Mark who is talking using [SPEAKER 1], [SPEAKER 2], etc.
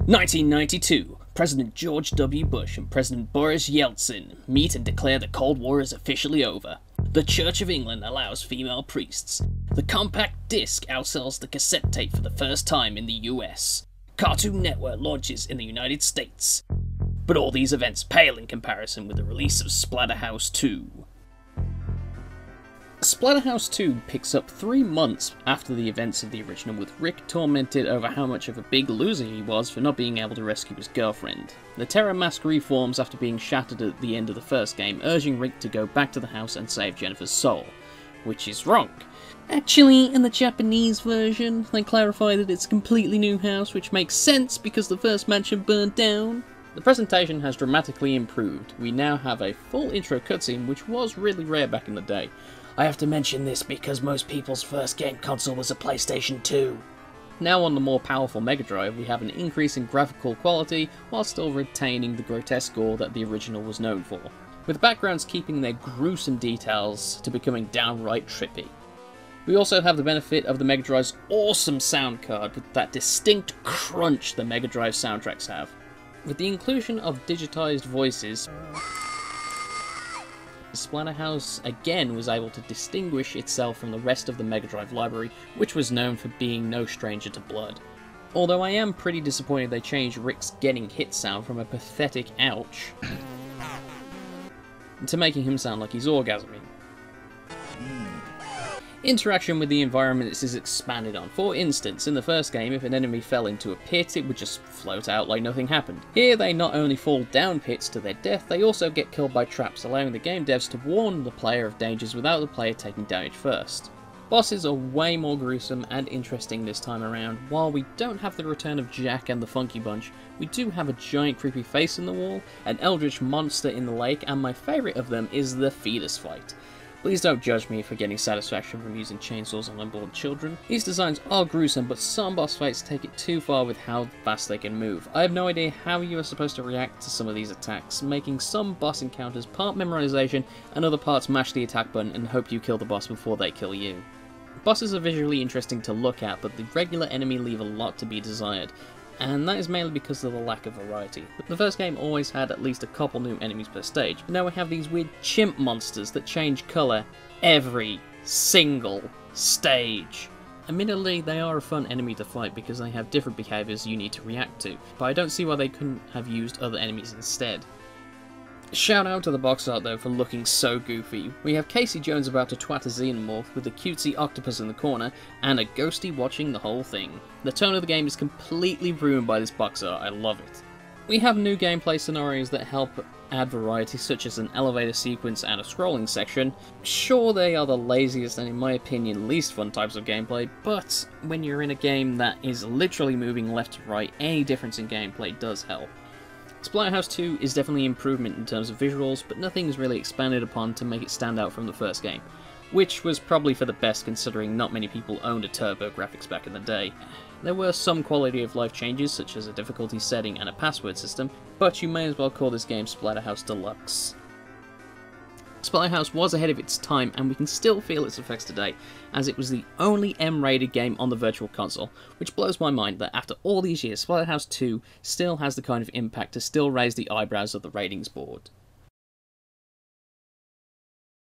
[SPEAKER 1] 1992. President George W. Bush and President Boris Yeltsin meet and declare the Cold War is officially over. The Church of England allows female priests. The compact disc outsells the cassette tape for the first time in the US. Cartoon Network launches in the United States. But all these events pale in comparison with the release of Splatterhouse 2. Splatterhouse 2 picks up 3 months after the events of the original, with Rick tormented over how much of a big loser he was for not being able to rescue his girlfriend. The Terror Mask reforms after being shattered at the end of the first game, urging Rick to go back to the house and save Jennifer's soul, which is wrong. Actually, in the Japanese version, they clarify that it's a completely new house, which makes sense because the first mansion burned down. The presentation has dramatically improved. We now have a full intro cutscene, which was really rare back in the day. I have to mention this because most people's first game console was a PlayStation 2. Now on the more powerful Mega Drive, we have an increase in graphical quality while still retaining the grotesque gore that the original was known for, with backgrounds keeping their gruesome details to becoming downright trippy. We also have the benefit of the Mega Drive's awesome sound card with that distinct crunch the Mega Drive soundtracks have. With the inclusion of digitized voices, Splatterhouse again was able to distinguish itself from the rest of the Mega Drive library, which was known for being no stranger to blood. Although I am pretty disappointed they changed Rick's getting hit sound from a pathetic ouch to making him sound like he's orgasming. Interaction with the environment is expanded on. For instance, in the first game, if an enemy fell into a pit, it would just float out like nothing happened. Here, they not only fall down pits to their death, they also get killed by traps, allowing the game devs to warn the player of dangers without the player taking damage first. Bosses are way more gruesome and interesting this time around. While we don't have the return of Jack and the Funky Bunch, we do have a giant creepy face in the wall, an eldritch monster in the lake, and my favourite of them is the fetus fight. Please don't judge me for getting satisfaction from using chainsaws on unborn children. These designs are gruesome, but some boss fights take it too far with how fast they can move. I have no idea how you are supposed to react to some of these attacks, making some boss encounters part memorization and other parts mash the attack button and hope you kill the boss before they kill you. Bosses are visually interesting to look at, but the regular enemy leave a lot to be desired, and that is mainly because of the lack of variety. The first game always had at least a couple new enemies per stage, but now we have these weird chimp monsters that change colour every single stage. Admittedly, they are a fun enemy to fight because they have different behaviours you need to react to, but I don't see why they couldn't have used other enemies instead. Shout out to the box art though for looking so goofy. We have Casey Jones about to twat a xenomorph with a cutesy octopus in the corner, and a ghosty watching the whole thing. The tone of the game is completely ruined by this box art, I love it. We have new gameplay scenarios that help add variety, such as an elevator sequence and a scrolling section. Sure, they are the laziest and in my opinion least fun types of gameplay, but when you're in a game that is literally moving left to right, any difference in gameplay does help. Splatterhouse 2 is definitely an improvement in terms of visuals, but nothing is really expanded upon to make it stand out from the first game, which was probably for the best considering not many people owned a turbo graphics back in the day. There were some quality of life changes, such as a difficulty setting and a password system, but you may as well call this game Splatterhouse Deluxe. Splatterhouse was ahead of its time, and we can still feel its effects today, as it was the only M-rated game on the Virtual Console, which blows my mind that after all these years, Splatterhouse 2 still has the kind of impact to still raise the eyebrows of the ratings board.